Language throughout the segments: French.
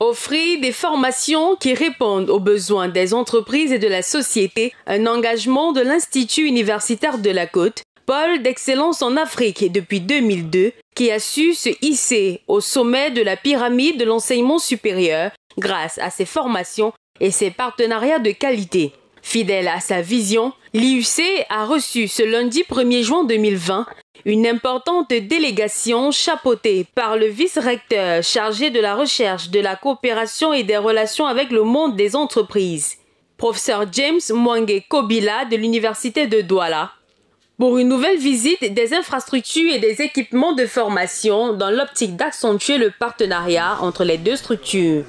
Offrir des formations qui répondent aux besoins des entreprises et de la société, un engagement de l'Institut universitaire de la Côte, pôle d'excellence en Afrique depuis 2002, qui a su se hisser au sommet de la pyramide de l'enseignement supérieur grâce à ses formations et ses partenariats de qualité. Fidèle à sa vision, l'IUC a reçu ce lundi 1er juin 2020 une importante délégation chapeautée par le vice-recteur chargé de la recherche, de la coopération et des relations avec le monde des entreprises, professeur James Mwangi Kobila de l'Université de Douala, pour une nouvelle visite des infrastructures et des équipements de formation dans l'optique d'accentuer le partenariat entre les deux structures.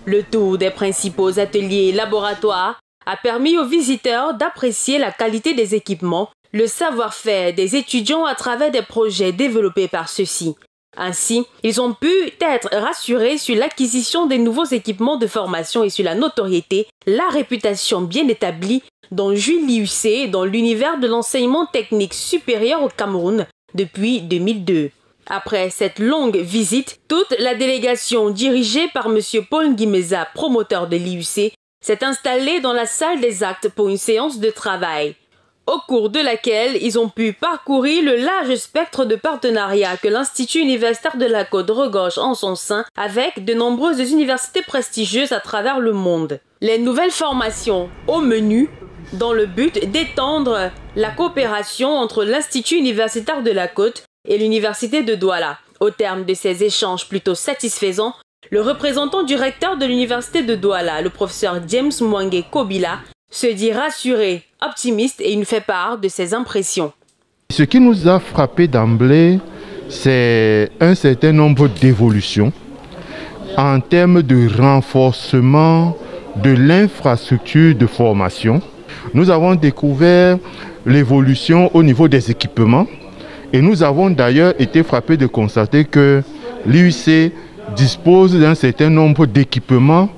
Le tour des principaux ateliers et laboratoires a permis aux visiteurs d'apprécier la qualité des équipements, le savoir-faire des étudiants à travers des projets développés par ceux-ci. Ainsi, ils ont pu être rassurés sur l'acquisition des nouveaux équipements de formation et sur la notoriété, la réputation bien établie dont jouit l'IUC dans l'univers de l'enseignement technique supérieur au Cameroun depuis 2002. Après cette longue visite, toute la délégation dirigée par M. Paul Nguimeza, promoteur de l'IUC, s'est installée dans la salle des actes pour une séance de travail, au cours de laquelle ils ont pu parcourir le large spectre de partenariats que l'Institut universitaire de la Côte regorge en son sein avec de nombreuses universités prestigieuses à travers le monde. Les nouvelles formations au menu dans le but d'étendre la coopération entre l'Institut universitaire de la Côte et l'Université de Douala. Au terme de ces échanges plutôt satisfaisants, le représentant du recteur de l'Université de Douala, le professeur James Mwangi Kobila, se dit rassuré, optimiste et il nous fait part de ses impressions. Ce qui nous a frappé d'emblée, c'est un certain nombre d'évolutions en termes de renforcement de l'infrastructure de formation. Nous avons découvert l'évolution au niveau des équipements et nous avons d'ailleurs été frappés de constater que l'IUC dispose d'un certain nombre d'équipements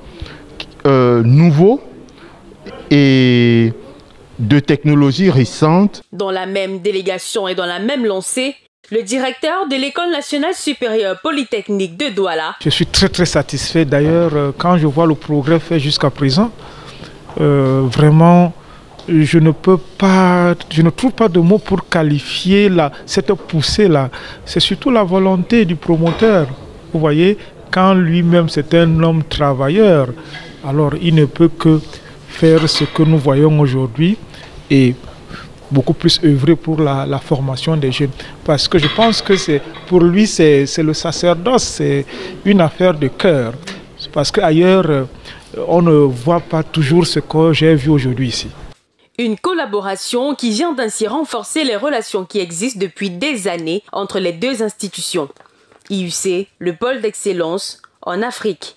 nouveaux et de technologies récentes. Dans la même délégation et dans la même lancée, le directeur de l'École nationale supérieure polytechnique de Douala. Je suis très satisfait d'ailleurs quand je vois le progrès fait jusqu'à présent. Vraiment, je ne trouve pas de mots pour qualifier cette poussée-là. C'est surtout la volonté du promoteur. Vous voyez, quand lui-même c'est un homme travailleur, alors il ne peut que faire ce que nous voyons aujourd'hui et beaucoup plus œuvrer pour la formation des jeunes. Parce que je pense que pour lui, c'est le sacerdoce, c'est une affaire de cœur. Parce qu'ailleurs, on ne voit pas toujours ce que j'ai vu aujourd'hui ici. Une collaboration qui vient ainsi renforcer les relations qui existent depuis des années entre les deux institutions. IUC, le pôle d'excellence en Afrique.